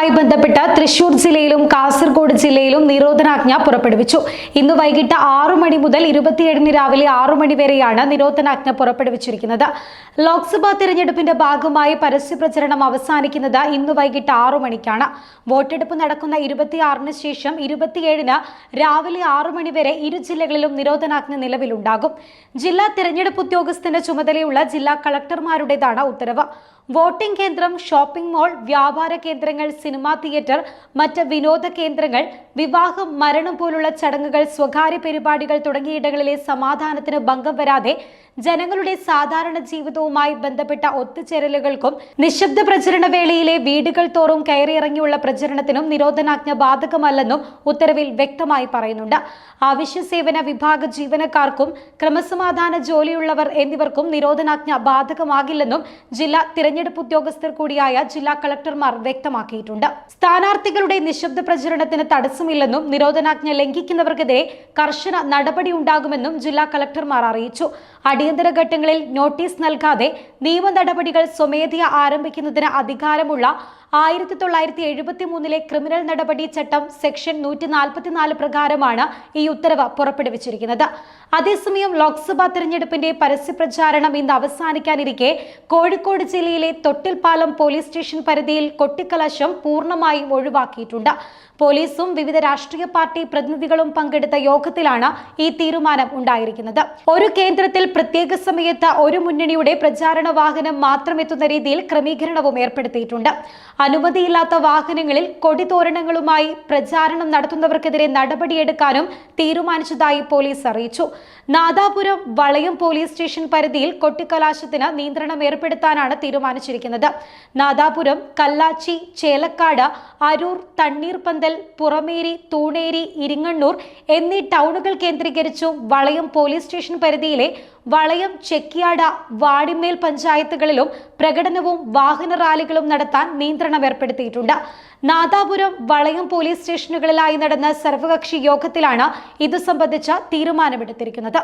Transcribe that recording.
ദിനവുമായി ബന്ധപ്പെട്ട് തൃശൂർ ജില്ലയിലും കാസർഗോഡ് ജില്ലയിലും നിരോധനാജ്ഞ പുറപ്പെടുവിച്ചു. ഇന്ന് വൈകിട്ട് 6 മണി മുതൽ 27 രാവിലെ 6 മണി വരെയാണ് നിരോധനാജ്ഞ പുറപ്പെടുവിച്ചിരിക്കുന്നത്. ലോക്സഭാ തിരഞ്ഞെടുപ്പിന്റെ ഭാഗമായി പരസ്യപ്രചരണം അവസാനിക്കുന്നത് ഇന്ന് വൈകിട്ട് 6 മണിക്കാണ്. വോട്ടെടുപ്പ് നടക്കുന്ന 26-ന് ശേഷം 27-ന് രാവിലെ 6 മണി വരെ ഇരു ജില്ലകളിലും നിരോധനാജ്ഞ നിലവിലുണ്ടാകും. ജില്ലാ തിരഞ്ഞെടുപ്പ് ഉദ്യോഗസ്ഥന്റെ ചുമതലയുള്ള ജില്ലാ കളക്ടർമാരുടേതാണ് ഉത്തരവ്. വോട്ടിംഗ് കേന്ദ്രം, ഷോപ്പിംഗ് മാൾ, വ്യാപാര കേന്ദ്രങ്ങൾ, സിനിമാ തിയേറ്റർ, മറ്റ് വിനോദ കേന്ദ്രങ്ങൾ, വിവാഹം, മരണം പോലുള്ള ചടങ്ങുകൾ, സ്വകാര്യ പരിപാടികൾ തുടങ്ങിയിടങ്ങളിലെ സമാധാനത്തിന് ഭംഗം വരാതെ ജനങ്ങളുടെ സാധാരണ ജീവിതവുമായി ബന്ധപ്പെട്ട ഒത്തുചേരലുകൾക്കും നിശബ്ദ പ്രചരണ വേളയിലെ വീടുകൾ തോറും കയറിയിറങ്ങിയുള്ള പ്രചരണത്തിനും നിരോധനാജ്ഞ ബാധകമല്ലെന്നും ഉത്തരവിൽ വ്യക്തമായി പറയുന്നുണ്ട്. അവശ്യ സേവന വിഭാഗ ജീവനക്കാർക്കും ക്രമസമാധാന ജോലിയുള്ളവർ എന്നിവർക്കും നിരോധനാജ്ഞ ബാധകമാകില്ലെന്നും ജില്ലാ തിരഞ്ഞെടുപ്പ് ഉദ്യോഗസ്ഥർ കൂടിയായ ജില്ലാ കളക്ടർമാർ വ്യക്തമാക്കിയിട്ടുണ്ട്. സ്ഥാനാർത്ഥികളുടെ നിശബ്ദ പ്രചരണത്തിന് തടസ്സമില്ലെന്നും നിരോധനാജ്ഞ ലംഘിക്കുന്നവർക്കെതിരെ കർശന നടപടി ഉണ്ടാകുമെന്നും ജില്ലാ കളക്ടർമാർ അറിയിച്ചു. അടിയന്തര ഘട്ടങ്ങളിൽ നോട്ടീസ് നൽകാതെ നിയമ നടപടികൾ സ്വമേധയാ ആരംഭിക്കുന്നതിന് അധികാരമുള്ള 1973 ക്രിമിനൽ നടപടി ചട്ടം സെക്ഷൻ 144 പ്രകാരമാണ് ഈ ഉത്തരവ് പുറപ്പെടുവിച്ചിരിക്കുന്നത്. അതേസമയം ലോക്സഭാ തെരഞ്ഞെടുപ്പിന്റെ പരസ്യപ്രചാരണം ഇന്ന് അവസാനിക്കാനിരിക്കെ കോഴിക്കോട് ജില്ലയിലെ തൊട്ടിൽപ്പാലം പോലീസ് സ്റ്റേഷൻ പരിധിയിൽ കൊട്ടിക്കലാശം പൂർണ്ണമായും ഒഴിവാക്കിയിട്ടുണ്ട്. പോലീസും വിവിധ രാഷ്ട്രീയ പാർട്ടി പ്രതിനിധികളും പങ്കെടുത്ത യോഗത്തിലാണ് ഈ തീരുമാനം ഉണ്ടായിരിക്കുന്നത്. ഒരു കേന്ദ്രത്തിൽ പ്രത്യേക സമയത്ത് ഒരു മുന്നണിയുടെ പ്രചാരണ വാഹനം മാത്രം എത്തുന്ന രീതിയിൽ ക്രമീകരണവും ഏർപ്പെടുത്തിയിട്ടുണ്ട്. അനുമതിയില്ലാത്ത വാഹനങ്ങളിൽ കൊടിതോരണങ്ങളുമായി പ്രചാരണം നടത്തുന്നവർക്കെതിരെ നടപടിയെടുക്കാനും തീരുമാനിച്ചതായി പോലീസ് അറിയിച്ചു. നാദാപുരം വളയം പോലീസ് സ്റ്റേഷൻ പരിധിയിൽ കൊട്ടിക്കലാശത്തിന് നിയന്ത്രണം ഏർപ്പെടുത്താനാണ് തീരുമാനിച്ചിരിക്കുന്നത്. നാദാപുരം, കല്ലാച്ചി, ചേലക്കാട്, അരൂർ, തണ്ണീർപന്തൽ, പുറമേരി, തൂണേരി, ഇരിങ്ങണ്ണൂർ എന്നീ ടൗണുകൾ കേന്ദ്രീകരിച്ചും വളയം പോലീസ് സ്റ്റേഷൻ പരിധിയിലെ വളയം, ചെക്കിയാട്, വാടിമേൽ പഞ്ചായത്തുകളിലും പ്രകടനവും വാഹന റാലികളും നടത്താൻ നിയന്ത്രണം ഏർപ്പെടുത്തിയിട്ടുണ്ട്. നാദാപുരം, വളയം പോലീസ് സ്റ്റേഷനുകളിലായി നടന്ന സർവകക്ഷി യോഗത്തിലാണ് ഇതു സംബന്ധിച്ച തീരുമാനമെടുത്തിരിക്കുന്നത്.